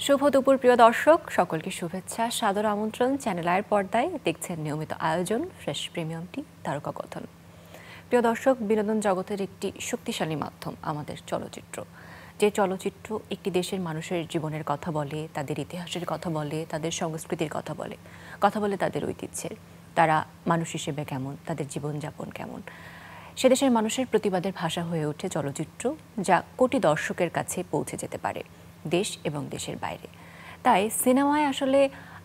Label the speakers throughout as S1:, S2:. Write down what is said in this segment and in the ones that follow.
S1: শুভ দুপুর প্রিয় দর্শক, সকলকে শুভেচ্ছা, সাদর আমন্ত্রণ। চ্যানেল আয়ের পর্দায় দেখছেন নিয়মিত আয়োজন ফ্রেশ প্রিমিয়ামটি তারকা কথন। প্রিয় দর্শক, বিনোদন জগতের একটি শক্তিশালী মাধ্যম আমাদের চলচ্চিত্র। যে চলচ্চিত্র একটি দেশের মানুষের জীবনের কথা বলে, তাদের ইতিহাসের কথা বলে, তাদের সংস্কৃতির কথা বলে তাদের ঐতিহ্যের, তারা মানুষ হিসেবে কেমন, তাদের জীবনযাপন কেমন। সে দেশের মানুষের প্রতিবাদের ভাষা হয়ে ওঠে চলচ্চিত্র, যা কোটি দর্শকের কাছে পৌঁছে যেতে পারে দেশ এবং দেশের বাইরে। তাই সিনেমায় আসলে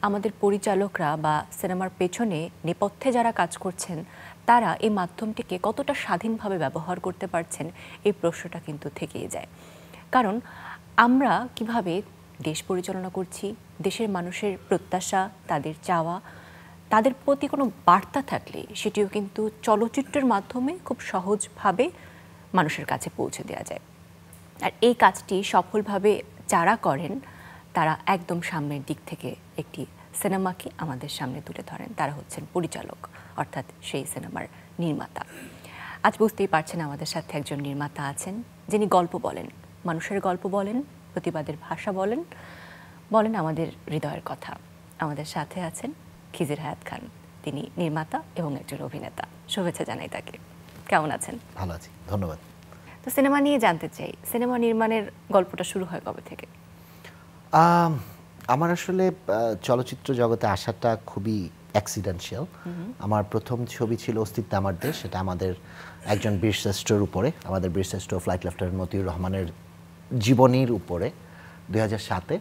S1: আমাদের পরিচালকরা বা সিনেমার পেছনে নেপথ্যে যারা কাজ করছেন তারা এই মাধ্যমটিকে কতটা স্বাধীনভাবে ব্যবহার করতে পারছেন, এই প্রশ্নটা কিন্তু থেকেই যায়। কারণ আমরা কিভাবে দেশ পরিচালনা করছি, দেশের মানুষের প্রত্যাশা, তাদের চাওয়া, তাদের প্রতি কোনো বার্তা থাকলে সেটিও কিন্তু চলচ্চিত্রের মাধ্যমে খুব সহজভাবে মানুষের কাছে পৌঁছে দেওয়া যায়। আর এই কাজটি সফলভাবে যারা করেন তারা একদম সামনের দিক থেকে একটি সিনেমাকে আমাদের সামনে তুলে ধরেন। তারা হচ্ছেন পরিচালক, অর্থাৎ সেই সিনেমার নির্মাতা। আজ বুঝতেই পারছেন আমাদের সাথে একজন নির্মাতা আছেন যিনি গল্প বলেন, মানুষের গল্প বলেন, প্রতিবাদের ভাষা বলেন আমাদের হৃদয়ের কথা। আমাদের সাথে আছেন খিজির হায়াত খান। তিনি নির্মাতা এবং একজন অভিনেতা। শুভেচ্ছা জানাই তাকে। কেমন আছেন?
S2: ভালো আছি, ধন্যবাদ।
S1: তো সিনেমা নিয়ে জানতে চাই, সিনেমা নির্মাণের গল্পটা শুরু হয় কবে থেকে?
S2: আমার আসলে চলচ্চিত্র জগতে আসাটা খুবই অ্যাক্সিডেন্সিয়াল। আমার প্রথম ছবি ছিল অস্তিত্ব আমার দেশ। এটা আমাদের একজন বীরশ্রেষ্ঠর উপরে, আমাদের বীরশ্রেষ্ঠ ফ্লাইট লেফটেন্যান্ট মতিউর রহমানের জীবনীর উপরে। 2007-এ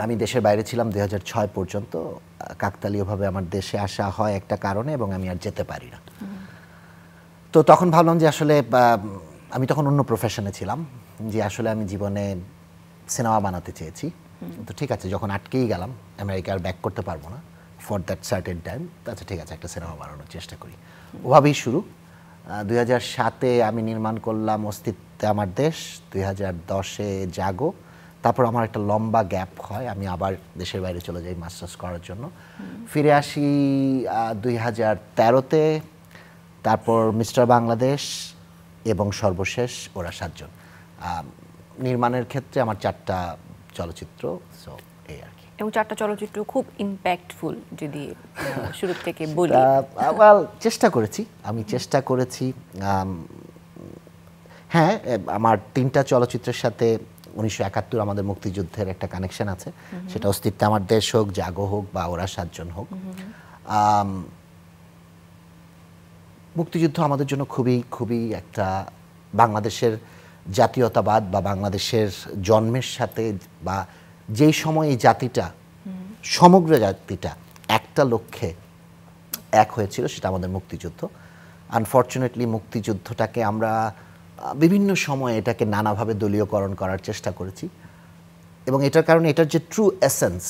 S2: আমি দেশের বাইরে ছিলাম 2006 পর্যন্ত। কাকতালীয়ভাবে আমার দেশে আসা হয় একটা কারণে এবং আমি আর যেতে পারি না। তো তখন ভাবলাম যে আসলে আমি তখন অন্য প্রফেশনে ছিলাম, যে আসলে আমি জীবনে সিনেমা বানাতে চেয়েছি। তো ঠিক আছে, যখন আটকেই গেলাম, আমেরিকা আর ব্যাক করতে পারবো না ফর দ্যাট সার্টেন টাইম, আচ্ছা ঠিক আছে, একটা সিনেমা বানানোর চেষ্টা করি। ওভাবেই শুরু। 2007-এ আমি নির্মাণ করলাম অস্তিত্ব আমার দেশ, 2010-এ জাগো। তারপর আমার একটা লম্বা গ্যাপ হয়, আমি আবার দেশের বাইরে চলে যাই মাস্টার্স করার জন্য। ফিরে আসি 2013-তে, তারপর মিস্টার বাংলাদেশ এবং সর্বশেষ ওরা 7 জন। নির্মাণের ক্ষেত্রে আমার 4টা চলচ্চিত্র, সো এই আর কি।
S1: এবং 4টা চলচ্চিত্র খুব ইম্প্যাক্টফুল, যদি শুরু থেকে বলি।
S2: চেষ্টা করেছি। হ্যাঁ, আমার 3টা চলচ্চিত্রের সাথে 1971 আমাদের মুক্তিযুদ্ধের একটা কানেকশন আছে। সেটা অস্তিত্ব আমার দেশ হোক, জাগো হোক বা ওরা 7 জন হোক। মুক্তিযুদ্ধ আমাদের জন্য খুবই একটা বাংলাদেশের জাতীয়তাবাদ বা বাংলাদেশের জন্মের সাথে, বা যেই সময় এই জাতিটা, সমগ্র জাতিটা একটা লক্ষ্যে এক হয়েছিল, সেটা আমাদের মুক্তিযুদ্ধ। আনফর্চুনেটলি মুক্তিযুদ্ধটাকে আমরা বিভিন্ন সময়ে এটাকে নানাভাবে দলীয়করণ করার চেষ্টা করেছি, এবং এটার কারণে এটার যে ট্রু এসেন্স,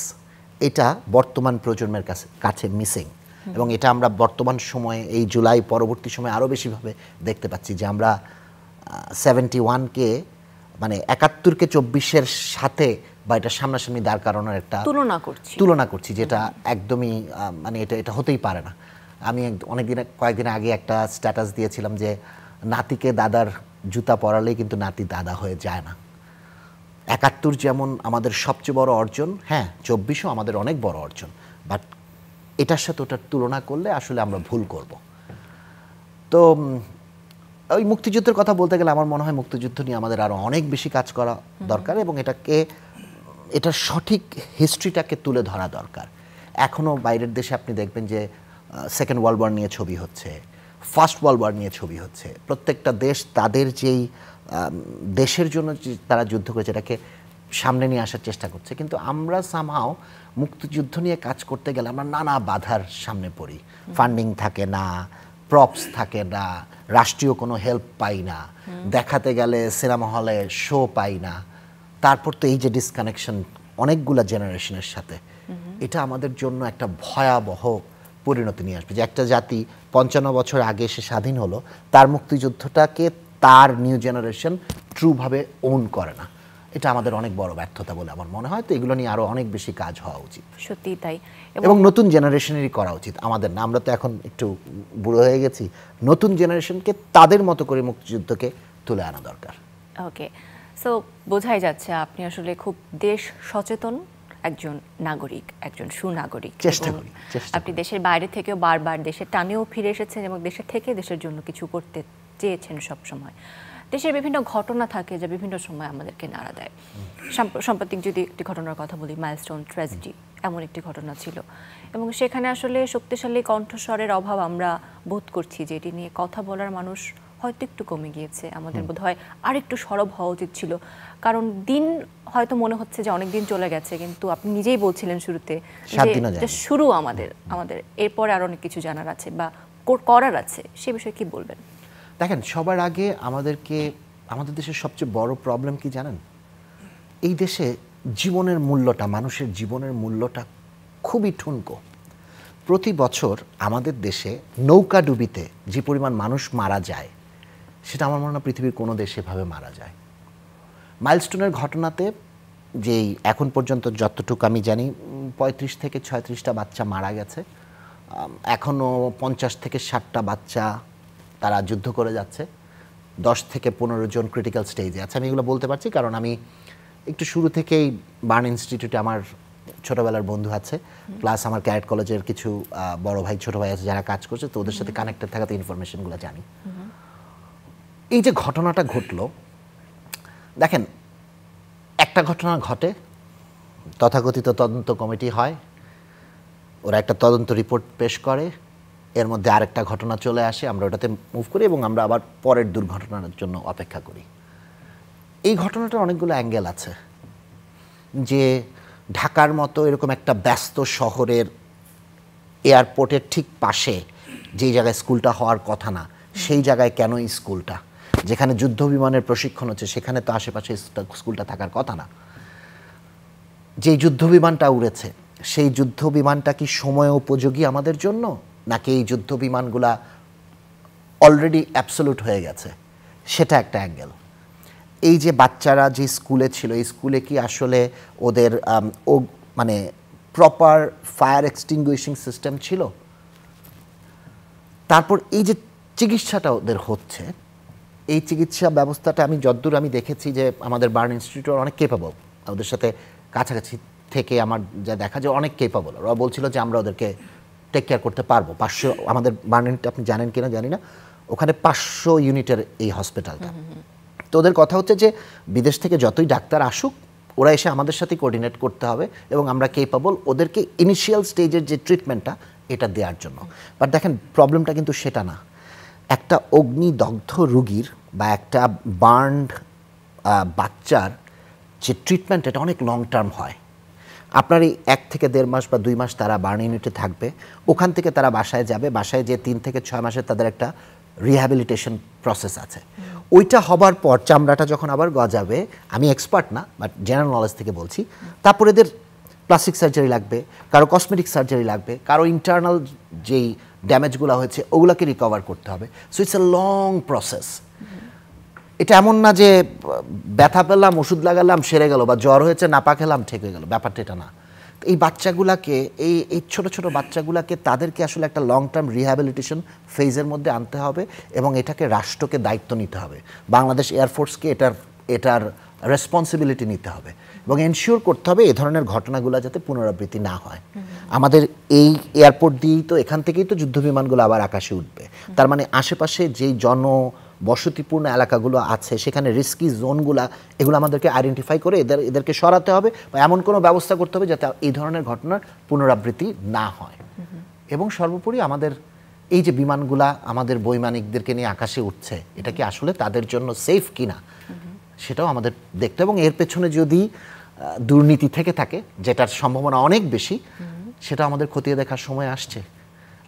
S2: এটা বর্তমান প্রজন্মের কাছে মিসিং। এবং এটা আমরা বর্তমান সময়ে, এই জুলাই পরবর্তী সময়ে আরও বেশিভাবে দেখতে পাচ্ছি, যে আমরা 71-কে মানে 71-কে 24-এর সাথে বা এটা সামনাসামনি দাঁড় করানোর একটা তুলনা করছি, যেটা একদমই মানে এটা হতেই পারে না। আমি কয়েকদিন আগে একটা স্ট্যাটাস দিয়েছিলাম যে নাতিকে দাদার জুতা পরালেই কিন্তু নাতি দাদা হয়ে যায় না। 71 যেমন আমাদের সবচেয়ে বড় অর্জন, হ্যাঁ 24ও আমাদের অনেক বড় অর্জন, বাট এটার সাথে ওটার তুলনা করলে আসলে আমরা ভুল করব। তো ওই মুক্তিযুদ্ধের কথা বলতে গেলে আমার মনে হয় মুক্তিযুদ্ধ নিয়ে আমাদের আরও অনেক বেশি কাজ করা দরকার, এবং এটার সঠিক হিস্ট্রিটাকে তুলে ধরা দরকার। এখনও বাইরের দেশে আপনি দেখবেন যে সেকেন্ড ওয়ার্ল্ড ওয়ার নিয়ে ছবি হচ্ছে, ফার্স্ট ওয়ার্ল্ড ওয়ার নিয়ে ছবি হচ্ছে। প্রত্যেকটা দেশ তাদের যেই দেশের জন্য যে তারা যুদ্ধ করেছে এটাকে সামনে নিয়ে আসার চেষ্টা করছে, কিন্তু আমরা সামহাও মুক্তিযুদ্ধ নিয়ে কাজ করতে গেলে আমরা নানা বাধার সামনে পড়ি। ফান্ডিং থাকে না, প্রপস থাকে না, রাষ্ট্রীয় কোনো হেল্প পাই না, দেখাতে গেলে সিনেমা হলে শো পাই না। তারপর তো এই যে ডিসকানেকশন অনেকগুলো জেনারেশনের সাথে, এটা আমাদের জন্য একটা ভয়াবহ পরিণতি নিয়ে আসবে, যে একটা জাতি 55 বছর আগে এসে স্বাধীন হলো, তার মুক্তিযুদ্ধটাকে তার নিউ জেনারেশন ট্রুভাবে ওন করে না। এটা আমাদের অনেক বড় ব্যর্থতা বলে আমার মনে হয়। তো এগুলো নিয়ে আরো অনেক বেশি কাজ হওয়া উচিত,
S1: সত্যি তাই,
S2: এবং নতুন জেনারেশনেরই করা উচিত, আমাদের না। আমরা তো এখন একটু বুড়ো হয়ে গেছি, নতুন জেনারেশনকে তাদের মতো করে মুক্তিযুদ্ধকে তুলে আনা দরকার।
S1: ওকে, সো বোঝাই যাচ্ছে আপনি আসলে খুব দেশ সচেতন একজন নাগরিক, একজন সুনাগরিক।
S2: চেষ্টা করি।
S1: আপনি দেশের বাইরে থেকেও বারবার দেশের টানেও ফিরে এসেছেন এবং দেশে থেকে দেশের জন্য কিছু করতে চেয়েছেন সব সময়। দেশের বিভিন্ন ঘটনা থাকে যা বিভিন্ন সময় আমাদেরকে নাড়া দেয়। সাম্প্রতিক যদি একটি ঘটনার কথা বলি, মাইলস্টোন ট্র্যাজেডি এমন একটি ঘটনা ছিল এবং সেখানে আসলে শক্তিশালী কণ্ঠস্বরের অভাব আমরা বোধ করছি, যে এটি নিয়ে কথা বলার মানুষ হয়তো একটু কমে গিয়েছে। আমাদের বোধহয় আর একটু সরব হওয়া উচিত ছিল, কারণ দিন হয়তো মনে হচ্ছে যে অনেক দিন চলে গেছে, কিন্তু আপনি নিজেই বলছিলেন শুরুতে যে শুরু আমাদের এরপরে আরো অনেক কিছু জানার আছে বা করার আছে, সে বিষয়ে কি বলবেন?
S2: দেখেন, সবার আগে আমাদের দেশের সবচেয়ে বড় প্রবলেম কি জানেন? এই দেশে জীবনের মূল্যটা, মানুষের জীবনের মূল্যটা খুবই ঠুনকো। প্রতি বছর আমাদের দেশে নৌকা ডুবিতে যে পরিমাণ মানুষ মারা যায়, সেটা আমার মনে হয় পৃথিবীর কোনো দেশে এভাবে মারা যায়। মাইলস্টোনের ঘটনাতে যেই এখন পর্যন্ত যতটুকু আমি জানি 35 থেকে 36টা বাচ্চা মারা গেছে, এখনও 50 থেকে 60টা বাচ্চা তারা যুদ্ধ করে যাচ্ছে, 10 থেকে 15 জন ক্রিটিক্যাল স্টেজে আছে। আমি এগুলো বলতে পারছি কারণ আমি একটু শুরু থেকেই বার্ন ইনস্টিটিউটে আমার ছোটোবেলার বন্ধু আছে, প্লাস আমার ক্যাডেট কলেজের কিছু বড় ভাই ছোটো ভাই আছে যারা কাজ করছে, তো ওদের সাথে কানেক্টেড থাকাতে ইনফরমেশনগুলো জানি। এই যে ঘটনাটা ঘটলো, দেখেন, একটা ঘটনা ঘটে, তথাকথিত তদন্ত কমিটি হয়, ওরা একটা তদন্ত রিপোর্ট পেশ করে, এর মধ্যে আরেকটা ঘটনা চলে আসে, আমরা ওটাতে মুভ করি এবং আমরা আবার পরের দুর্ঘটনার জন্য অপেক্ষা করি। এই ঘটনাটার অনেকগুলো অ্যাঙ্গেল আছে, যে ঢাকার মতো এরকম একটা ব্যস্ত শহরের এয়ারপোর্টের ঠিক পাশে যেই জায়গায় স্কুলটা হওয়ার কথা না, সেই জায়গায় কেন এই স্কুলটা? যেখানে যুদ্ধ বিমানের প্রশিক্ষণ হচ্ছে সেখানে তো আশেপাশে স্কুলটা থাকার কথা না। যেই যুদ্ধ বিমানটা উড়েছে, সেই যুদ্ধ বিমানটা কি সময় উপযোগী আমাদের জন্য, নাকি এই যুদ্ধ বিমানগুলা অলরেডি অ্যাবসোলুট হয়ে গেছে? সেটা একটা অ্যাঙ্গেল। এই যে বাচ্চারা যে স্কুলে ছিল, এই স্কুলে কি আসলে ওদের মানে প্রপার ফায়ার এক্সটিংগুইশিং সিস্টেম ছিল? তারপর এই যে চিকিৎসাটা ওদের হচ্ছে, এই চিকিৎসা ব্যবস্থাটা যতদূর আমি দেখেছি যে আমাদের বার্ন ইনস্টিটিউট অনেক কেপাবল, ওদের সাথে কাছাকাছি থেকে আমার যা দেখা যায় অনেক কেপাবল। ওরা বলছিল যে আমরা ওদেরকে টেক কেয়ার করতে পারবো। 500, আমাদের বার্ন ইউনিট আপনি জানেন কিনা জানি না, ওখানে 500 ইউনিটের এই হসপিটালটা। তো ওদের কথা হচ্ছে যে বিদেশ থেকে যতই ডাক্তার আসুক, ওরা এসে আমাদের সাথে কোঅর্ডিনেট করতে হবে এবং আমরা কেপাবল ওদেরকে ইনিশিয়াল স্টেজের যে ট্রিটমেন্টটা এটা দেওয়ার জন্য। বাট দেখেন, প্রবলেমটা কিন্তু সেটা না। একটা অগ্নিদগ্ধ রুগীর বা একটা বার্নড বাচ্চার যে ট্রিটমেন্ট, এটা অনেক লং টার্ম হয়। আপনার এই 1 থেকে 1.5 মাস বা 2 মাস তারা বার্ন ইউনিটে থাকবে, ওখান থেকে তারা বাসায় যাবে, বাসায় যে 3 থেকে 6 মাসের তাদের একটা রিহ্যাবিলিটেশন প্রসেস আছে। ওইটা হবার পর চামড়াটা যখন আবার গজাবে, আমি এক্সপার্ট না বাট জেনারেল নলেজ থেকে বলছি, তারপর এদের প্লাস্টিক সার্জারি লাগবে, কারো কসমেটিক সার্জারি লাগবে, কারো ইন্টারনাল যেই ড্যামেজগুলো হয়েছে ওগুলোকে রিকভার করতে হবে। So it's a long process. এটা এমন না যে ব্যথা পেলাম, ওষুধ লাগালাম, সেরে গেল, বা জ্বর হয়েছে, নাপা খেলাম, ঠিক হয়ে গেল, ব্যাপারটা এটা না। এই বাচ্চাগুলাকে, এই ছোট ছোট বাচ্চাগুলাকে তাদেরকে আসলে একটা লং টার্ম রিহ্যাবিলিটেশন ফেজের মধ্যে আনতে হবে এবং এটাকে রাষ্ট্রকে দায়িত্ব নিতে হবে, বাংলাদেশ এয়ারফোর্সকে এটার রেসপন্সিবিলিটি নিতে হবে এবং এনশিওর করতে হবে এই ধরনের ঘটনাগুলো যাতে পুনরাবৃত্তি না হয়। আমাদের এই এয়ারপোর্ট দিয়েই তো, এখান থেকেই তো যুদ্ধ বিমানগুলো আবার আকাশে উঠবে। তার মানে আশেপাশে যেই বসতিপূর্ণ এলাকাগুলো আছে, সেখানে রিস্কি জোনগুলো, এগুলো আমাদেরকে আইডেন্টিফাই করে এদেরকে সরাতে হবে বা এমন কোনো ব্যবস্থা করতে হবে যাতে এই ধরনের ঘটনার পুনরাবৃত্তি না হয়। এবং সর্বোপরি আমাদের এই যে বিমানগুলা আমাদের বৈমানিকদেরকে নিয়ে আকাশে উঠছে, এটা কি আসলে তাদের জন্য সেফ কিনা সেটাও আমাদের দেখতে, এবং এর পেছনে যদি দুর্নীতি থেকে থাকে, যেটার সম্ভাবনা অনেক বেশি, সেটা আমাদের খতিয়ে দেখার সময় আসছে।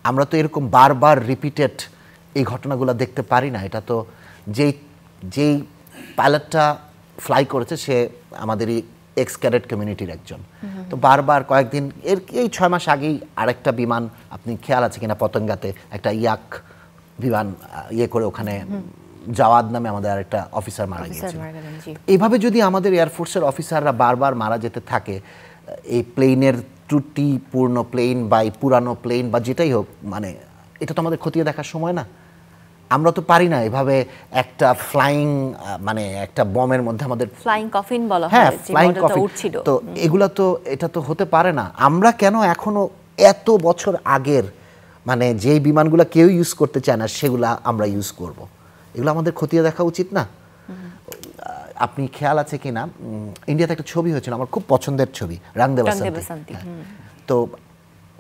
S2: আমরা তো এরকম বারবার রিপিটেড এই ঘটনাগুলো দেখতে পারি না। এটা তো যেই পাইলটটা ফ্লাই করেছে সে আমাদেরই এক্স ক্যাডেট কমিউনিটির একজন। তো বারবার কয়েকদিন এই 6 মাস আগেই আরেকটা বিমান, আপনি খেয়াল আছে কিনা, পতঙ্গাতে একটা ইয়াক বিমান করে ওখানে জাওয়াদ নামে আমাদের আরেকটা অফিসার মারা গিয়েছিল। এইভাবে যদি আমাদের এয়ারফোর্সের অফিসাররা বারবার মারা যেতে থাকে, এই প্লেনের ত্রুটিপূর্ণ প্লেন বা এই পুরানো প্লেন বা যেটাই হোক, মানে এটা তো আমাদের খতিয়ে দেখার সময় না। আমরা তো পারি না এভাবে একটা ফ্লাইং মানে একটা বমের মধ্যে আমাদের
S1: ফ্লাইং কফিন বলা হয়
S2: হ্যাঁ
S1: যে
S2: ফ্লাইং
S1: মডেলটা
S2: কফিন
S1: উঠছিল।
S2: তো এগুলা তো এটা তো হতে পারে না। আমরা কেন এখনো এত বছর আগের মানে যেই বিমানগুলো কেউ ইউজ করতে চায় না সেগুলা আমরা ইউজ করব? এগুলো আমাদের খতিয়ে দেখা উচিত না? আপনি খেয়াল আছে কিনা ইন্ডিয়াতে একটা ছবি হয়েছিল আমার খুব পছন্দের ছবি, রাং দে বাসন্তী। তো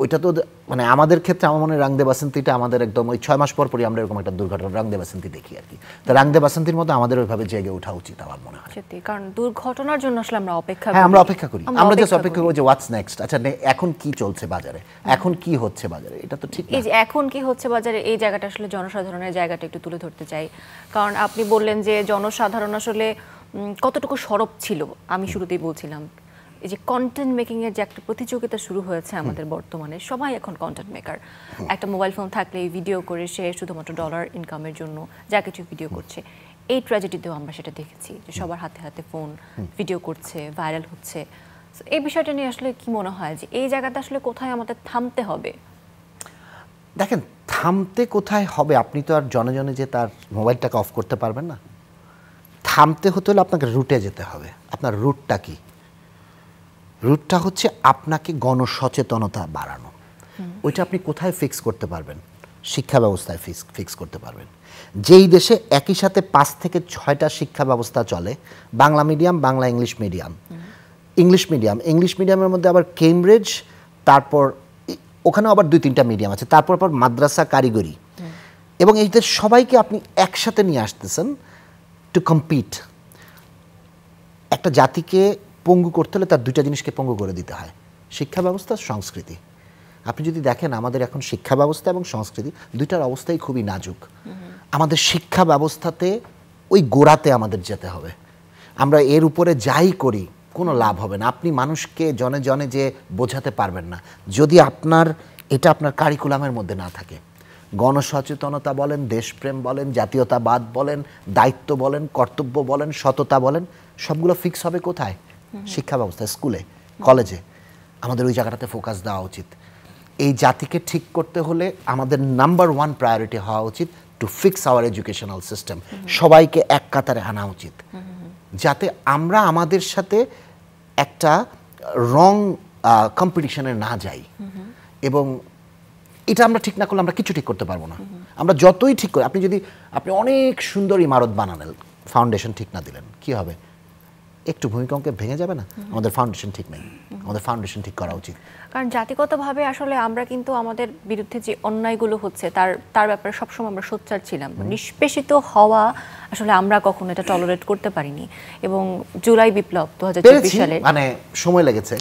S2: ওইটা তো মানে আমাদের ক্ষেত্রে আমার মনে হয় রাং দে বাসন্তীটা আমাদের একদম ওই 6 মাস পর পরই আমরা এরকম একটা দুর্ঘটনা রাং দে বাসন্তী দেখি আর কি। তো রাং দে বাসন্তীর মধ্যে আমাদের ওইভাবে জেগে ওঠা উচিত আমার মনে হয়।
S1: সত্যি, কারণ দুর্ঘটনার জন্য আসলে আমরা অপেক্ষা করি।
S2: হ্যাঁ আমরা অপেক্ষা করি, আমরা জাস্ট অপেক্ষা করি যে হোয়াটস নেক্সট। আচ্ছা এখন কি চলছে বাজারে, এখন কি হচ্ছে বাজারে, এটা তো ঠিক না।
S1: এই যে এখন কি হচ্ছে বাজারে এই জায়গাটা আসলে জনসাধারণের জায়গাটা একটু তুলে ধরতে চাই। কারণ আপনি বললেন যে জনসাধারণ আসলে কতটুকু সরব ছিল। আমি শুরুতেই বলছিলাম এই যে কন্টেন্ট মেকিং এর যে একটা প্রতিযোগিতা শুরু হয়েছে আমাদের বর্তমানে, সবাই এখন কন্টেন্ট মেকার। একটা মোবাইল ফোন থাকলে ভিডিও করে সে শুধুমাত্র ডলার ইনকামের জন্য যা কিছু ভিডিও করছে। এই ট্র্যাজেডিতেও আমরা সেটা দেখেছি যে সবার হাতে হাতে ফোন, ভিডিও করছে, ভাইরাল হচ্ছে। এই বিষয়টা নিয়ে আসলে কি মনে হয় যে এই জায়গাটা আসলে কোথায় আমাদের থামতে হবে?
S2: দেখেন থামতে কোথায় হবে, আপনি তো আর জনে জনে যে তার মোবাইলটাকে অফ করতে পারবেন না। থামতে হতে হলে আপনাকে রুটে যেতে হবে। আপনার রুটটা কি? রুটটা হচ্ছে আপনাকে গণসচেতনতা বাড়ানো। ওইটা আপনি কোথায় ফিক্স করতে পারবেন? শিক্ষা ব্যবস্থায় ফিক্স করতে পারবেন। যেই দেশে একই সাথে 5 থেকে 6টা শিক্ষা ব্যবস্থা চলে, Bangla medium, Bangla English medium, English মিডিয়ামের মধ্যে আবার কেমব্রিজ, তারপর ওখানেও আবার 2-3টা মিডিয়াম আছে, তারপর মাদ্রাসা, কারিগরি, এবং এইদের সবাইকে আপনি একসাথে নিয়ে আসতেছেন টু কম্পিট। একটা জাতিকে পঙ্গু করতে হলে তার 2টা জিনিসকে পঙ্গু করে দিতে হয়, শিক্ষা ব্যবস্থা, সংস্কৃতি। আপনি যদি দেখেন আমাদের এখন শিক্ষা ব্যবস্থা এবং সংস্কৃতি 2টার অবস্থাই খুবই নাজুক। আমাদের শিক্ষা ব্যবস্থাতে ওই গোড়াতে আমাদের যেতে হবে। আমরা এর উপরে যাই করি কোনো লাভ হবে না। আপনি মানুষকে জনে জনে যে বোঝাতে পারবেন না যদি এটা আপনার কারিকুলামের মধ্যে না থাকে। গণসচেতনতা বলেন, দেশপ্রেম বলেন, জাতীয়তাবাদ বলেন, দায়িত্ব বলেন, কর্তব্য বলেন, সততা বলেন, সবগুলো ফিক্স হবে কোথায়? শিক্ষা ব্যবস্থায়, স্কুলে, কলেজে। আমাদের ওই জায়গাটাতে ফোকাস দেওয়া উচিত। এই জাতিকে ঠিক করতে হলে আমাদের নাম্বার 1 প্রায়োরিটি হওয়া উচিত to fix hour educational system. সবাইকে এক কাতারে আনা উচিত যাতে আমরা আমাদের সাথে একটা রং কম্পিটিশনে না যাই। এবং এটা আমরা ঠিক না করলে আমরা কিছু ঠিক করতে পারবো না। আমরা যতই ঠিক করি, আপনি অনেক সুন্দর ইমারত বানালেন, ফাউন্ডেশন ঠিক না দিলেন, কি হবে? একটু ভূমিকম্পে ভেঙে যাবে না? আমাদের ফাউন্ডেশন ঠিক নেই, আমাদের ফাউন্ডেশন ঠিক করা উচিত।
S1: কারণ জাতিগতভাবে আসলে আমরা কিন্তু আমাদের বিরুদ্ধে যে অন্যায়গুলো হচ্ছে তার ব্যাপারে সবসময় আমরা সোচ্চার ছিলাম। নিষ্পেষিত হওয়া আসলে আমরা কখনো এটা টলারেট করতে পারিনি। এবং জুলাই বিপ্লব 2024 সালে
S2: মানে সময় লেগেছে,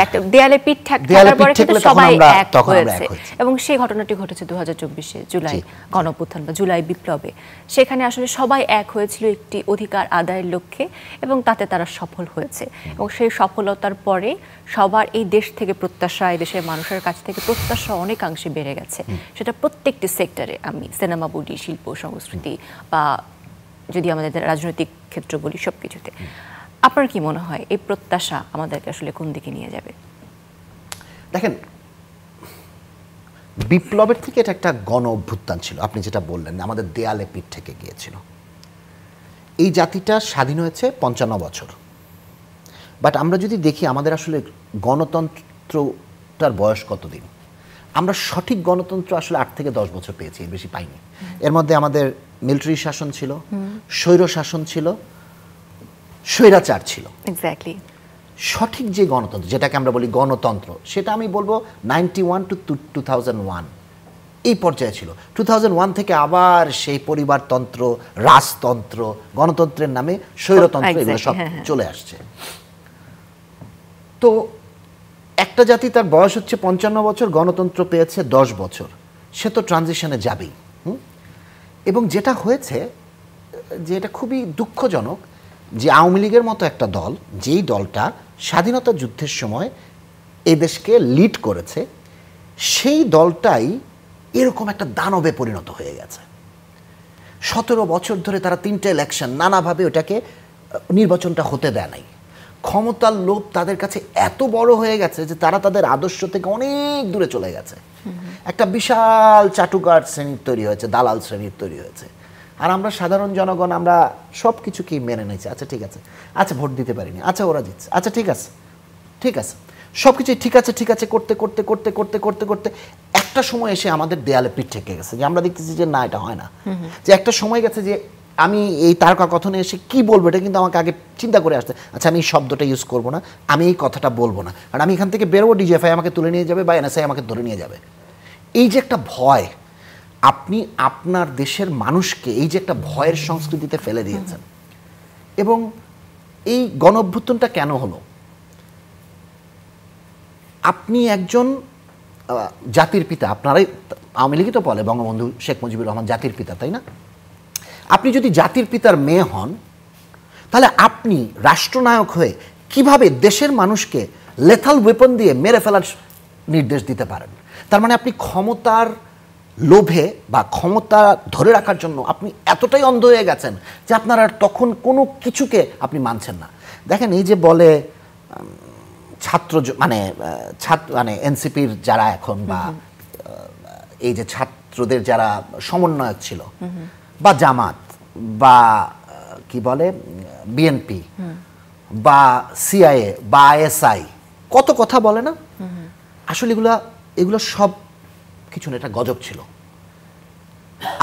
S1: একটা দেয়ালে পিঠ ঠেকার পরে কিন্তু সবাই এক হয়েছে। এবং সেই ঘটনাটি ঘটেছে 2024 জুলাই গণঅভ্যুত্থান বা জুলাই বিপ্লবে। সেখানে আসলে সবাই এক হয়েছিল একটি অধিকার আদায়ের লক্ষ্যে এবং তাতে তারা সফল হয়েছে। এবং সেই সফলতার পরে সবার এই দেশ থেকে প্রত্যাশা, এই দেশের মানুষের কাছ থেকে প্রত্যাশা অনেকাংশে বেড়ে গেছে। সেটা প্রত্যেকটি সেক্টরে, আমি সিনেমা বলি, শিল্প সংস্কৃতি, বা যদি আমাদের রাজনৈতিক ক্ষেত্র বলি, সব কিছুতে। আপনার কি মনে হয় এই প্রত্যাশা আমাদেরকে আসলে কোন দিকে নিয়ে যাবে?
S2: দেখেন, বিপ্লবের থেকে এটা একটা গণ অভ্যুত্থান ছিল। আপনি যেটা বললেন, আমাদের দেয়ালে পিঠ থেকে গিয়েছিল। এই জাতিটা স্বাধীন হয়েছে 55 বছর। বাট আমরা যদি দেখি আমাদের আসলে গণতন্ত্রটার বয়স কতদিন, আমরা সঠিক গণতন্ত্র আসলে 8 থেকে 10 বছর পেয়েছি, এর বেশি পাইনি। এর মধ্যে আমাদের মিলিটারি শাসন ছিল, স্বৈর শাসন ছিল, স্বৈরাচার ছিল।
S1: এক্স্যাক্টলি।
S2: সঠিক যে গণতন্ত্র, যেটাকে আমরা বলি গণতন্ত্র, সেটা আমি বলবো 91 to 2001 এই পর্যায়ে ছিল। 2001 থেকে আবার সেই পরিবারতন্ত্র, রাজতন্ত্র, গণতন্ত্রের নামে স্বৈরতন্ত্র, এগুলো সব চলে আসছে। তো একটা জাতি তার বয়স হচ্ছে 55 বছর, গণতন্ত্র পেয়েছে 10 বছর, সে তো ট্রানজিশনে যাবেই। এবং যেটা হয়েছে যে এটা খুবই দুঃখজনক যে আওয়ামী লীগের মতো একটা দল, যেই দলটা স্বাধীনতা যুদ্ধের সময় এই দেশকে লিড করেছে, সেই দলটাই এরকম একটা দানবে পরিণত হয়ে গেছে। 17 বছর ধরে তারা 3টে ইলেকশন নানাভাবে ওটাকে নির্বাচনটা হতে দেয় নাই। ক্ষমতার লোভ তাদের কাছে এত বড় হয়ে গেছে যে তারা তাদের আদর্শ থেকে অনেক দূরে চলে গেছে। একটা বিশাল চাটুকার শ্রেণীর তৈরি হয়েছে, দালাল শ্রেণীর তৈরি হয়েছে। আর আমরা সাধারণ জনগণ আমরা সব কিছুকেই মেনে নিয়েছি। আচ্ছা ঠিক আছে, আচ্ছা ভোট দিতে পারিনি, আচ্ছা ওরা জিতছে, আচ্ছা ঠিক আছে ঠিক আছে, সব কিছুই ঠিক আছে ঠিক আছে করতে করতে করতে করতে করতে করতে একটা সময় এসে আমাদের দেয়ালে পিঠ ঠেকে গেছে, যে আমরা দেখতেছি যে না এটা হয় না। যে একটা সময় গেছে যে আমি এই তারকা কথনে এসে কি বলবো এটা কিন্তু আমাকে আগে চিন্তা করে আসতে, আচ্ছা আমি এই শব্দটা ইউজ করবো না, আমি এই কথাটা বলবো না, আর আমি এখান থেকে বেরোবো, ডিজিএফআই আমাকে তুলে নিয়ে যাবে বা এনএসআই আমাকে ধরে নিয়ে যাবে। এই যে একটা ভয়, আপনি আপনার দেশের মানুষকে এই যে একটা ভয়ের সংস্কৃতিতে ফেলে দিয়েছেন। এবং এই গণ অভ্যুত্থানটা কেন হলো? আপনি একজন জাতির পিতা, আপনারাই আওয়ামী লীগই তো বলে বঙ্গবন্ধু শেখ মুজিবুর রহমান জাতির পিতা, তাই না? আপনি যদি জাতির পিতার মেয়ে হন, তাহলে আপনি রাষ্ট্রনায়ক হয়ে কিভাবে দেশের মানুষকে লেথাল ওয়েপন দিয়ে মেরে ফেলার নির্দেশ দিতে পারেন? তার মানে আপনি ক্ষমতার লোভে বা ক্ষমতা ধরে রাখার জন্য আপনি এতটাই অন্ধ হয়ে গেছেন যে আপনার আর তখন কোনো কিছুকে আপনি মানছেন না। দেখেন এই যে বলে ছাত্র মানে এনসিপির যারা এখন বা এই যে ছাত্রদের যারা সমন্বয়ক ছিল বা জামাত বা কি বলে বিএনপি বা সিআইএ বা আইএসআই কত কথা বলে না? আসলে এগুলো সব কিছু না, এটা গজব ছিল।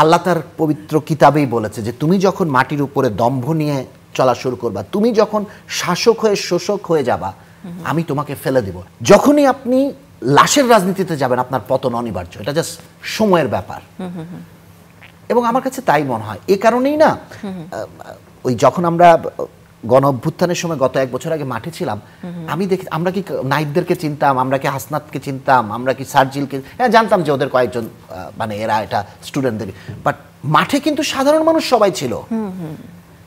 S2: আল্লাহ তার পবিত্র কিতাবেই বলেছে যে তুমি যখন মাটির উপরে দম্ভ নিয়ে চলা শুরু করবা, তুমি যখন শাসক হয়ে শোষক হয়ে যাবা, আমি তোমাকে ফেলে দিব। যখনই আপনি লাশের রাজনীতিতে যাবেন আপনার পতন অনিবার্য, এটা জাস্ট সময়ের ব্যাপার। এবং আমার কাছে তাই মনে হয়। এই কারণেই না ওই যখন আমরা গণ অভ্যুত্থানের সময় গত 1 বছর আগে মাঠে ছিলাম, আমি দেখি আমরা কি নাইবদেরকে চিনতাম, আমরা কি হাসনাতকে চিনতাম, আমরা কি সার্জিলকে জানতাম যে ওদের কয়েকজন মানে এরা এটা স্টুডেন্টদের, বাট মাঠে কিন্তু সাধারণ মানুষ সবাই ছিল।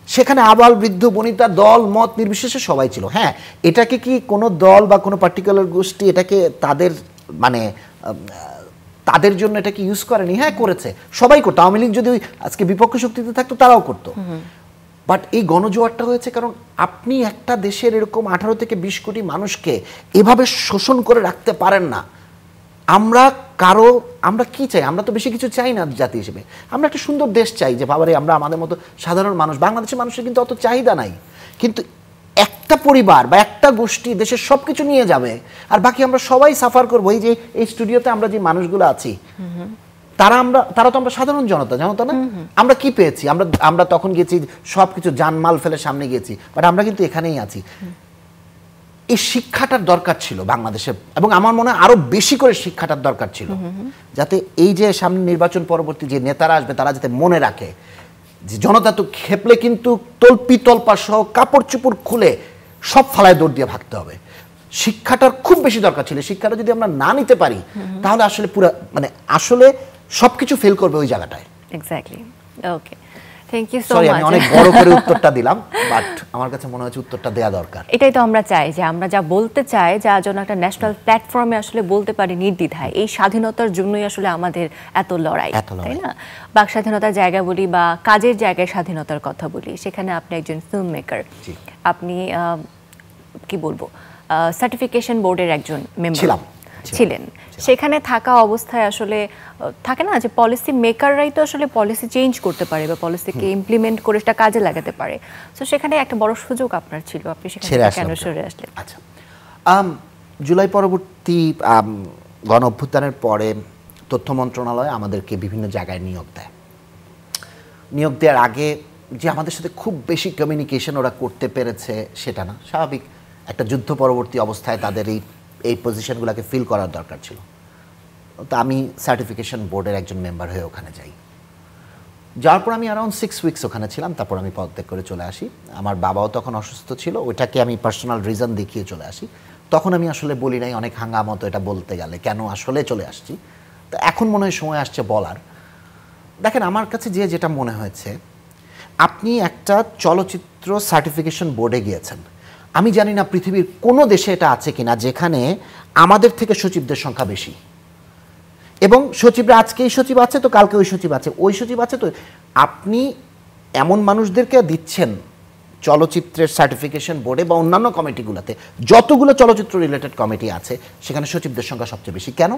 S2: সেখানে আবাল বৃদ্ধ বনিতা দল মত নির্বিশেষে সবাই ছিল। হ্যাঁ, এটাকে কি কোনো দল বা কোনো পার্টিকুলার গোষ্ঠী এটাকে তাদের মানে তাদের জন্য এটাকে ইউজ করেনি? হ্যাঁ করেছে, সবাই করতো। আওয়ামী লীগ যদি আজকে বিপক্ষ শক্তিতে থাকতো তারাও করতো। বাট এই গণজোয়ারটা হয়েছে কারণ আপনি একটা দেশের এরকম 18 থেকে 20 কোটি মানুষকে এভাবে শোষণ করে রাখতে পারেন না। আমরা কি চাই? আমরা তো বেশি কিছু চাই না জাতি হিসেবে। আমরা একটা সুন্দর দেশ চাই, যে বাবারে আমরা আমাদের মতো সাধারণ মানুষ, বাংলাদেশের মানুষের কিন্তু অত চাহিদা নাই, কিন্তু একটা পরিবার বা একটা গোষ্ঠী দেশের সব কিছু নিয়ে যাবে আর বাকি আমরা সবাই সাফার করবো। এই যে এই স্টুডিওতে আমরা যে মানুষগুলো আছি তারা তো আমরা সাধারণ জনতা না? আমরা কি পেয়েছি? আমরা তখন গেছি সবকিছু জানমাল ফেলে সামনে গেছি, বাট আমরা কিন্তু এখানেই আছি। এই শিক্ষাটার দরকার ছিল বাংলাদেশে, এবং আমার মনে হয় আরো বেশি করে শিক্ষাটার দরকার ছিল, যাতে এই যে সামনে নির্বাচন পরবর্তী যে নেতারা আসবে তারা যাতে মনে রাখে যে জনতা তো খেপলে কিন্তু তল্পি তল্পা সহ কাপড় চোপড় খুলে সব ফালায় দৌড় দিয়ে ভাগতে হবে। শিক্ষাটার খুব বেশি দরকার ছিল। শিক্ষাটা যদি আমরা না নিতে পারি তাহলে আসলে পুরো মানে আসলে সবকিছু ফেল করবে ওই জায়গাটায়।
S1: Exactly. Okay, thank you so
S2: sorry
S1: much.
S2: আমি অনেক বড় করে উত্তরটা দিলাম, বাট আমার কাছে মনে হচ্ছে উত্তরটা দেয়া দরকার।
S1: এটাই তো আমরা চাই, যে আমরা যা বলতে চাই যা যেন একটা ন্যাশনাল প্ল্যাটফর্মে আসলে বলতে পারি নির্দ্বিধায়। এই স্বাধীনতার জন্যই আসলে আমাদের এত লড়াই, তাই না? বাক স্বাধীনতার জায়গা বলি বা কাজের জায়গায় স্বাধীনতার কথা বলি, সেখানে আপনি একজন ফিল্ম মেকার, আপনি কি বলবো সার্টিফিকেশন বোর্ডের একজন মেম্বার ছিলেন। সেখানে থাকা অবস্থায় আসলে থাকে না যে পলিসি মেকাররাই তো আসলে পলিসি চেঞ্জ করতে পারে বা পলিসিকে ইমপ্লিমেন্ট করে সেটা কাজে লাগাতে পারে। তো সেখানে একটা বড় সুযোগ আপনার ছিল, আপনি সেখানে কেন সরে আসলেন?
S2: আচ্ছা, জুলাই পরবর্তী গণ অভ্যুত্থানের পরে তথ্য মন্ত্রণালয় আমাদেরকে বিভিন্ন জায়গায় নিয়োগ দেয়। নিয়োগ দেওয়ার আগে যে আমাদের সাথে খুব বেশি কমিউনিকেশন ওরা করতে পেরেছে সেটা না, স্বাভাবিক একটা যুদ্ধ পরবর্তী অবস্থায় তাদের এই পজিশনগুলোকে ফিল করার দরকার ছিল। তো আমি সার্টিফিকেশন বোর্ডের একজন মেম্বার হয়ে ওখানে যাই। যাওয়ার পর আমি অ্যারাউন্ড 6 উইকস ওখানে ছিলাম, তারপর আমি পদত্যাগ করে চলে আসি। আমার বাবাও তখন অসুস্থ ছিল, ওইটাকে আমি পার্সোনাল রিজন দেখিয়ে চলে আসি। তখন আমি আসলে বলি নাই, অনেক হাঙ্গামতো এটা বলতে গেলে কেন আসলে চলে আসছি। তো এখন মনে হয় সময় আসছে বলার। দেখেন আমার কাছে যেটা মনে হয়েছে, আপনি একটা চলচ্চিত্র সার্টিফিকেশন বোর্ডে গিয়েছেন, আমি জানি না পৃথিবীর কোনো দেশে এটা আছে কিনা যেখানে আমাদের থেকে সচিবদের সংখ্যা বেশি, এবং সচিবরা আজকে এই সচিব আছে তো কালকে ওই সচিব আছে, ওই সচিব আছে তো। আপনি এমন মানুষদেরকে দিচ্ছেন চলচ্চিত্রের সার্টিফিকেশন বোর্ডে বা অন্যান্য কমিটিগুলোতে যতগুলো চলচ্চিত্র রিলেটেড কমিটি আছে সেখানে সচিবদের সংখ্যা সবচেয়ে বেশি। কেন?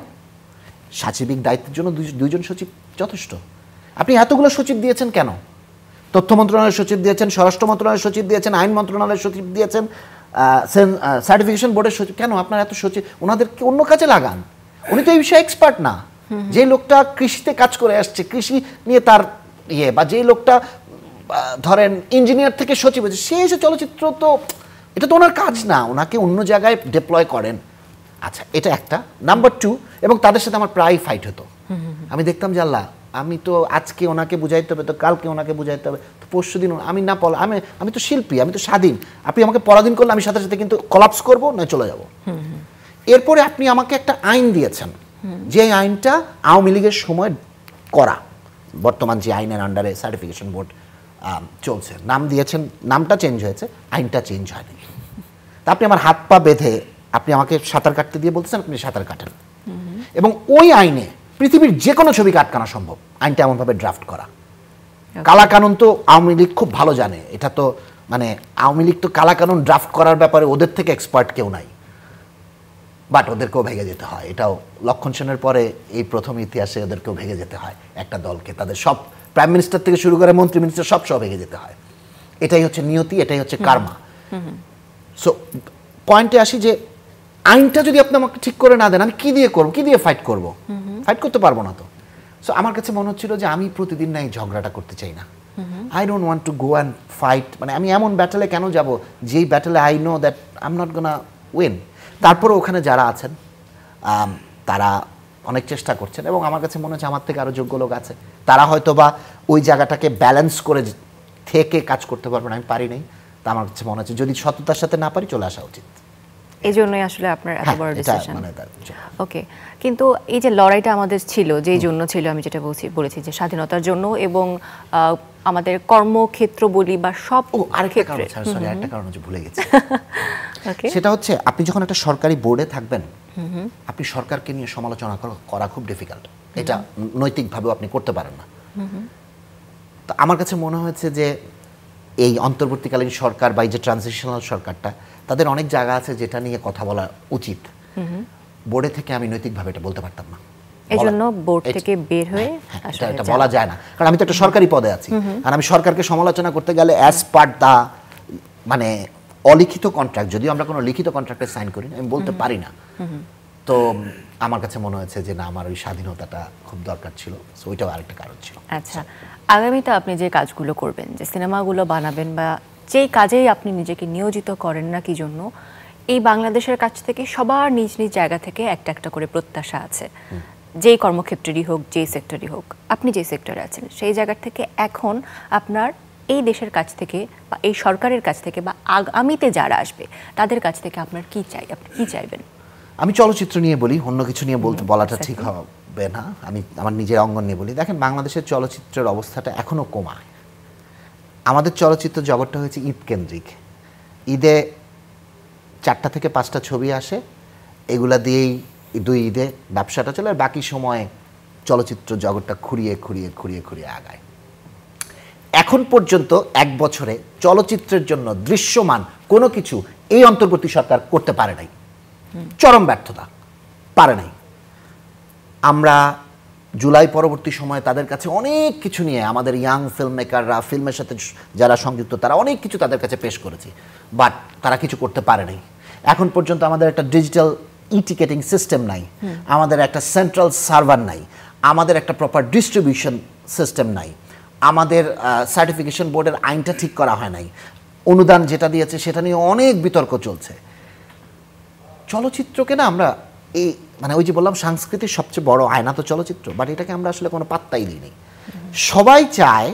S2: সাচিবিক দায়িত্বের জন্য দুইজন সচিব যথেষ্ট। আপনি এতগুলো সচিব দিয়েছেন কেন? তথ্য মন্ত্রণালয়ের সচিব দিয়েছেন, স্বরাষ্ট্র মন্ত্রণালয়ের সচিব দিয়েছেন, আইন মন্ত্রণালয়ের সচিব দিয়েছেন, সার্টিফিকেশন বোর্ডের সচিব। কেন আপনার এত সচিব? ওনাদেরকে অন্য কাজে লাগান। উনি তো এই বিষয়ে এক্সপার্ট না। যে লোকটা কৃষিতে কাজ করে আসছে, কৃষি নিয়ে তার বা যে লোকটা ধরেন ইঞ্জিনিয়ার থেকে সচিব হয়েছে, সে এসে চলচ্চিত্র, তো এটা তো ওনার কাজ না। ওনাকে অন্য জায়গায় ডিপ্লয় করেন। আচ্ছা, এটা একটা। নাম্বার 2, এবং তাদের সাথে আমার প্রায় ফাইট হতো। আমি দেখতাম যে আল্লাহ, আমি তো আজকে ওনাকে বুঝাইতে হবে, তো কালকে ওনাকে বুঝাইতে হবে, তো পরশু দিন আমি না আমি তো শিল্পী, আমি তো স্বাধীন। আপনি আমাকে পরাধীন করলে আমি সাথে সাথে কিন্তু কলাপস করবো, নয় চলে যাব। এরপরে আপনি আমাকে একটা আইন দিয়েছেন, যে আইনটা আওয়ামী লীগের সময় করা, বর্তমান যে আইনের আন্ডারে সার্টিফিকেশন বোর্ড চলছে, নাম দিয়েছেন, নামটা চেঞ্জ হয়েছে, আইনটা চেঞ্জ হয়নি। তা আপনি আমার হাত পা বেঁধে আপনি আমাকে সাঁতার কাটতে দিয়ে বলতেছেন আপনি সাঁতার কাটেন, এবং ওই আইনে পৃথিবীর যে কোনো ছবিকে আটকানো সম্ভব। আইনটা এমনভাবে ড্রাফট করা। কালাকানুন তো আওয়ামী লীগ খুব ভালো জানে। এটা তো মানে আওয়ামী লীগ তো কালাকানুন ড্রাফট করার ব্যাপারে ওদের থেকে এক্সপার্ট কেউ নাই, বাট ওদেরকেও ভেঙে যেতে হয়। এটাও লক্ষণ সেনের পরে এই প্রথম ইতিহাসে ওদেরকেও ভেঙে যেতে হয় একটা দলকে। তাদের সব প্রাইম মিনিস্টার থেকে শুরু করে মন্ত্রী মিনিস্টার সব ভেঙে যেতে হয়। এটাই হচ্ছে নিয়তি, এটাই হচ্ছে কার্মা। সো পয়েন্টে আসি যে আইনটা যদি আপনি আমাকে ঠিক করে না দেন, আমি কি দিয়ে করবো, কি দিয়ে ফাইট করব? ফাইট করতে পারবো না তো। সো আমার কাছে মনে হচ্ছিল যে আমি প্রতিদিন না এই ঝগড়াটা করতে চাই না। I don't want to go and fight. মানে আমি এমন ব্যাটেলে কেন যাব যেই ব্যাটেলে I know that I am not gonna win. তারপরে ওখানে যারা আছেন তারা অনেক চেষ্টা করছেন, এবং আমার কাছে মনে হচ্ছে আমার থেকে আরও যোগ্য লোক আছে। তারা হয়তো বা ওই জায়গাটাকে ব্যালেন্স করে থেকে কাজ করতে পারবেন, আমি পারি নাই। তা আমার কাছে মনে হচ্ছে যদি সততার সাথে না পারি, চলে আসা উচিত।
S1: এই জন্যই আসলে আপনার এত বড় ডিসিশন। ওকে, কিন্তু এই যে লড়াইটা আমাদের ছিল, যেই জন্য ছিল, আমি যেটা বলেছি যে স্বাধীনতার জন্য, এবং আমাদের কর্মক্ষেত্র বলি বা সব
S2: আরেকটা কারণ হচ্ছে ভুলে গেছি। সেটা হচ্ছে আপনি যখন একটা সরকারি বোর্ডে থাকবেন, আপনি সরকারকে নিয়ে সমালোচনা করা খুব ডিফিকাল্ট। এটা নৈতিকভাবেও আপনি করতে পারেন না। তো আমার কাছে মনে হয়েছে যে এই অন্তর্বর্তীকালীন সরকার বা এই যে ট্রানজিশনাল সরকারটা, তাদের অনেক জায়গা আছে যেটা নিয়ে কথা বলা উচিত। বোর্ডে থেকে আমি নৈতিকভাবে এটা বলতে পারতাম না।
S1: এজন্য বোর্ড থেকে বের হয়ে
S2: এটা বলা যায় না, কারণ আমি তো একটা সরকারি পদে আছি। আর আমি সরকারকে সমালোচনা করতে গেলে অ্যাজ পার্ট দা মানে অলিখিত কন্ট্রাক্ট, যদিও আমরা কোনো লিখিত কন্ট্রাক্টে সাইন করি না, আমি বলতে পারি না। তো আমার কাছে মনে হয়েছে যে না, আমার ওই স্বাধীনতাটা খুব দরকার ছিল। সো ওইটাও আরেকটা কারণ ছিল।
S1: আচ্ছা, আগামীতে আপনি যে কাজগুলো করবেন, যে সিনেমাগুলো বানাবেন, বা যেই কাজেই আপনি নিজেকে নিয়োজিত করেন না কি জন্য, এই বাংলাদেশের কাছ থেকে সবার নিজ নিজ জায়গা থেকে একটা একটা করে প্রত্যাশা আছে। যেই কর্মক্ষেত্রেরই হোক, যেই সেক্টরই হোক, আপনি যে সেক্টরে আছেন সেই জায়গা থেকে এখন আপনার এই দেশের কাছ থেকে বা এই সরকারের কাছ থেকে বা আগামীতে যারা আসবে তাদের কাছ থেকে আপনার কি চাই, আপনি কি চাইবেন?
S2: আমি চলচ্চিত্র নিয়ে বলি, অন্য কিছু নিয়ে বলাটা ঠিক হবে না। আমি আমার নিজের অঙ্গন নিয়ে বলি। দেখেন, বাংলাদেশের চলচ্চিত্রের অবস্থাটা এখনও কমায়। আমাদের চলচ্চিত্র জগৎটা হয়েছে ঈদ কেন্দ্রিক। ঈদে 4টা থেকে 5টা ছবি আসে, এগুলা দিয়েই 2 ঈদে ব্যবসাটা চলে, আর বাকি সময়ে চলচ্চিত্র জগৎটা খুঁড়িয়ে আগায়। এখন পর্যন্ত 1 বছরে চলচ্চিত্রের জন্য দৃশ্যমান কোনো কিছু এই অন্তর্বর্তী সরকার করতে পারে নাই। চরম ব্যর্থতা, পারে নাই। আমরা জুলাই পরবর্তী সময়ে তাদের কাছে অনেক কিছু নিয়ে, আমাদের ইয়াং ফিল্ম মেকাররা, ফিল্মের সাথে যারা সংযুক্ত, তারা অনেক কিছু তাদের কাছে পেশ করেছি, বাট তারা কিছু করতে পারে নাই। এখন পর্যন্ত আমাদের একটা ডিজিটাল টিকেটিং সিস্টেম নাই, আমাদের একটা সেন্ট্রাল সার্ভার নাই, আমাদের একটা প্রপার ডিস্ট্রিবিউশন সিস্টেম নাই, আমাদের সার্টিফিকেশন বোর্ডের আইনটা ঠিক করা হয় নাই, অনুদান যেটা দিয়েছে সেটা নিয়ে অনেক বিতর্ক চলছে। চলচ্চিত্রকে না আমরা এই মানে ওই যে বললাম, সংস্কৃতির সবচেয়ে বড় আয়না তো চলচ্চিত্র, বাট এটাকে আমরা আসলে কোনো পাত্তাই দিইনি। সবাই চায়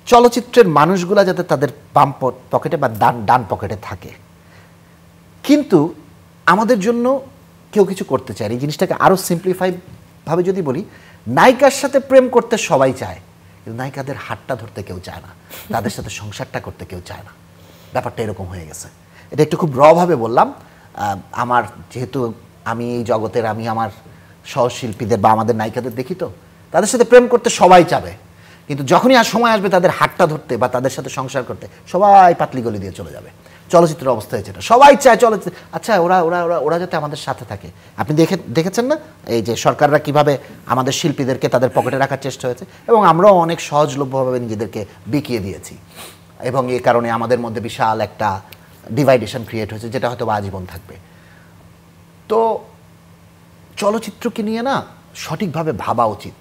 S2: চলচ্চিত্রের মানুষগুলা যাতে তাদের বাম পকেটে বা ডান পকেটে থাকে, কিন্তু আমাদের জন্য কেউ কিছু করতে চায়। এই জিনিসটাকে আরও সিম্পলিফাই ভাবে যদি বলি, নায়িকার সাথে প্রেম করতে সবাই চায়, কিন্তু নায়িকাদের হাতটা ধরতে কেউ চায় না, তাদের সাথে সংসারটা করতে কেউ চায় না। ব্যাপারটা এরকম হয়ে গেছে। এটা একটু খুব রভাবে বললাম। আমার যেহেতু আমি এই জগতের, আমি আমার সহশিল্পীদের বা আমাদের নায়িকাদের দেখি, তো তাদের সাথে প্রেম করতে সবাই চাবে, কিন্তু যখনই আর সময় আসবে তাদের হাতটা ধরতে বা তাদের সাথে সংসার করতে, সবাই পাতলি গলি দিয়ে চলে যাবে। চলচ্চিত্রের অবস্থা হয়েছে এটা, সবাই চায় চলচ্চিত্র, আচ্ছা ওরা ওরা ওরা ওরা যাতে আমাদের সাথে থাকে। আপনি দেখেছেন না এই যে সরকাররা কিভাবে আমাদের শিল্পীদেরকে তাদের পকেটে রাখার চেষ্টা হয়েছে, এবং আমরাও অনেক সহজলভ্যভাবে নিজেদেরকে বিকিয়ে দিয়েছি, এবং এই কারণে আমাদের মধ্যে বিশাল একটা ডিভাইডেশন ক্রিয়েট হয়েছে, যেটা হয়তো আজীবন থাকবে। তো চলচ্চিত্রকে নিয়ে না সঠিকভাবে ভাবা উচিত,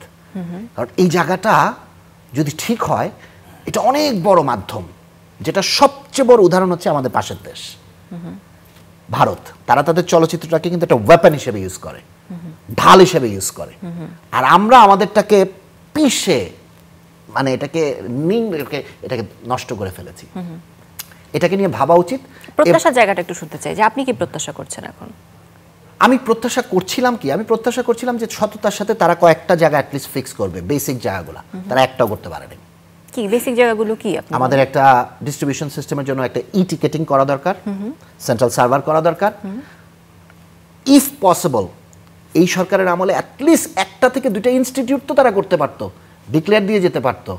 S2: কারণ এই জায়গাটা যদি ঠিক হয়, এটা অনেক বড় মাধ্যম। যেটা সবচেয়ে বড় উদাহরণ হচ্ছে আমাদের পাশের দেশ ভারত। তারা তাদের চলচ্চিত্রটাকে কিন্তু একটা ওয়েপন হিসেবে ইউজ করে, ঢাল হিসেবে ইউজ করে, আর আমরা আমাদেরটাকে পিষে মানে এটাকে নষ্ট করে ফেলেছি। এটাকে নিয়ে ভাবা উচিত।
S1: প্রত্যাশার জায়গাটা একটু শুনতে চাই যে আপনি কি প্রত্যাশা করছেন এখন?
S2: আমি প্রত্যাশা করছিলাম যে সততার সাথে তারা কয়েকটা জায়গা অ্যাটলিস্ট ফিক্স করবে, বেসিক জায়গাগুলো। তারা একটাও করতে পারেনি।
S1: কি বেসিক জায়গাগুলো কি?
S2: আমাদের একটা ডিস্ট্রিবিউশন সিস্টেমের জন্য একটা টিকেটিং করা দরকার, সেন্ট্রাল সার্ভার করা দরকার। ইফ পসিবল এই সরকারের আমলে অ্যাটলিস্ট একটা থেকে দুইটা ইনস্টিটিউট তো তারা করতে পারতো, ডিক্লেয়ার দিয়ে যেতে পারতো।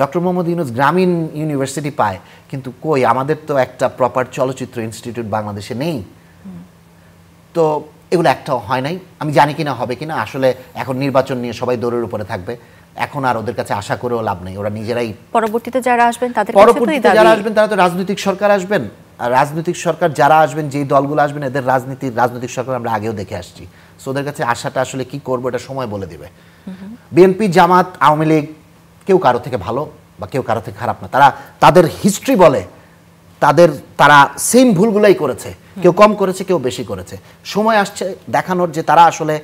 S2: ডক্টর মোহাম্মদ ইউনূস গ্রামীণ ইউনিভার্সিটি পায়, কিন্তু কই আমাদের তো একটা প্রপার চলচ্চিত্র ইনস্টিটিউট বাংলাদেশে নেই। তো এগুলো একটাও হয় নাই। আমি জানি কিনা হবে কিনা, আসলে এখন নির্বাচন নিয়ে সবাই দৌড়ের উপরে থাকবে, এখন আর ওদের কাছে আশা করেও লাভ নেই। ওরা নিজেরাই
S1: পরবর্তীতে যারা আসবেন
S2: তারা তো রাজনৈতিক সরকার আসবেন, আর রাজনৈতিক সরকার যারা আসবেন, যেই দলগুলো আসবেন, এদের রাজনৈতিক সরকার আমরা আগেও দেখে আসছি। সো ওদের কাছে আশাটা আসলে কি করবো এটা সময় বলে দিবে। বিএনপি, জামাত, আওয়ামী লীগ কেউ কারো থেকে ভালো বা কেউ কারো থেকে খারাপ না। তাদের হিস্ট্রি বলে তারা সেম ভুলগুলাই করেছে, কেউ কম করেছে, কেউ বেশি করেছে। সময় আসছে দেখানোর যে তারা আসলে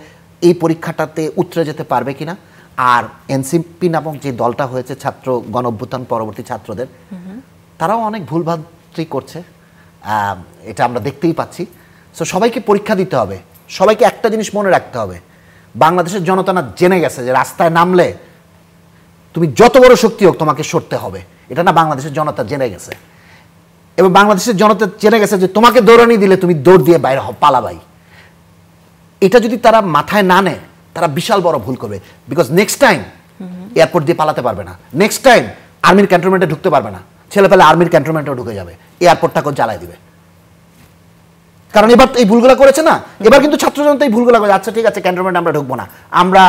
S2: এই পরীক্ষাটাতে উতরে যেতে পারবে কিনা। আর এনসিপি নামক যে দলটা হয়েছে ছাত্র গণঅভ্যুত্থান পরবর্তী ছাত্রদের, তারাও অনেক ভুলভ্রান্তি করছে, এটা আমরা দেখতেই পাচ্ছি। সো সবাইকে পরীক্ষা দিতে হবে, সবাইকে একটা জিনিস মনে রাখতে হবে, বাংলাদেশের জনতা না জেনে গেছে যে রাস্তায় নামলে তুমি যত বড় শক্তি হোক তোমাকে সরতে হবে। এটা না বাংলাদেশের জনতা জেনে গেছে, এবং বাংলাদেশের জনতা জেনে গেছে যে তোমাকে দৌড়ানি দিলে তুমি দৌড় দিয়ে বাইরে পালাবাই। এটা যদি তারা মাথায় না নেয়, তারা বিশাল বড় ভুল করবে। বিকজ নেক্সট টাইম এয়ারপোর্ট দিয়ে পালাতে পারবে না, নেক্সট টাইম আর্মির ক্যান্টনমেন্টে ঢুকতে পারবে না, ছেলেপেলে আর্মির ক্যান্টনমেন্টেও ঢুকে যাবে, এয়ারপোর্টটাকেও জ্বালাই দিবে। কারণ এবার এই ভুলগুলো করেছে না, এবার কিন্তু ছাত্র জনতা এই ভুলগুলো করে, আচ্ছা ঠিক আছে ক্যান্টনমেন্ট আমরা ঢুকবো না, আমরা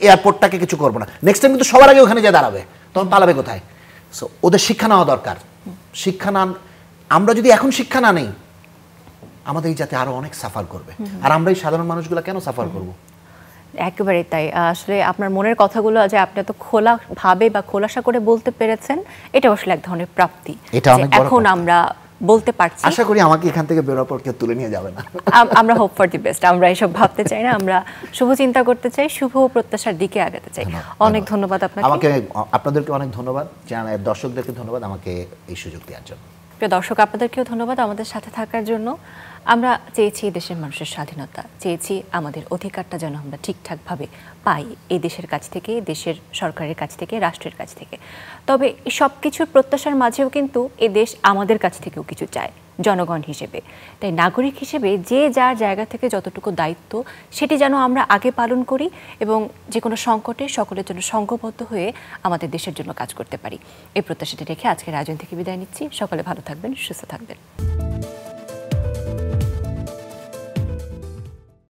S2: এয়ারপোর্টটাকে কিছু করবো না, নেক্সট টাইম কিন্তু সবার আগে ওখানে যা দাঁড়াবে, তখন পালাবে কোথায়? সো ওদের শিক্ষা নেওয়া দরকার। আমরা যদি এখন শিক্ষা না নেই, আমাদের এই জাতি আরো অনেক সাফার করবে। আর আমরা এই সাধারণ মানুষগুলো কেন সাফার করব?
S1: একেবারেই তাই। আসলে আপনার মনের কথাগুলো যে আপনি এত খোলা ভাবে বা খোলাসা করে বলতে পেরেছেন, এটা আসলে এক ধরনের প্রাপ্তি। এখন আমরা বলতে পারছি।
S2: আশা করি আমাকে এখান থেকে বেরোর পর কেউ তুলে নিয়ে যাবে না।
S1: আমরা হোপ ফর দি বেস্ট। আমরা এসব ভাবতে চাই না, আমরা শুভ চিন্তা করতে চাই, শুভ প্রত্যাশার দিকে আগাতে চাই। অনেক ধন্যবাদ আপনাকে।
S2: আপনাদেরকে অনেক ধন্যবাদ, দর্শকদেরকে ধন্যবাদ আমাকে এই সুযোগ দেওয়ার জন্য।
S1: প্রিয় দর্শক, আপনাদেরকেও ধন্যবাদ আমাদের সাথে থাকার জন্য। আমরা চেয়েছি দেশের মানুষের স্বাধীনতা, চেয়েছি আমাদের অধিকারটা যেন আমরা ঠিকঠাকভাবে পাই এই দেশের কাছ থেকে, দেশের সরকারের কাছ থেকে, রাষ্ট্রের কাছ থেকে। তবে সব কিছুর প্রত্যাশার মাঝেও কিন্তু এ দেশ আমাদের কাছ থেকেও কিছু চায় জনগণ হিসেবে। তাই নাগরিক হিসেবে যে যার জায়গা থেকে যতটুকু দায়িত্ব, সেটি যেন আমরা আগে পালন করি এবং যে কোনো সংকটে সকলের জন্য সংঘবদ্ধ হয়ে আমাদের দেশের জন্য কাজ করতে পারি। এই প্রত্যাশাটি রেখে আজকের আয়োজন থেকে বিদায় নিচ্ছি। সকলে ভালো থাকবেন, সুস্থ থাকবেন।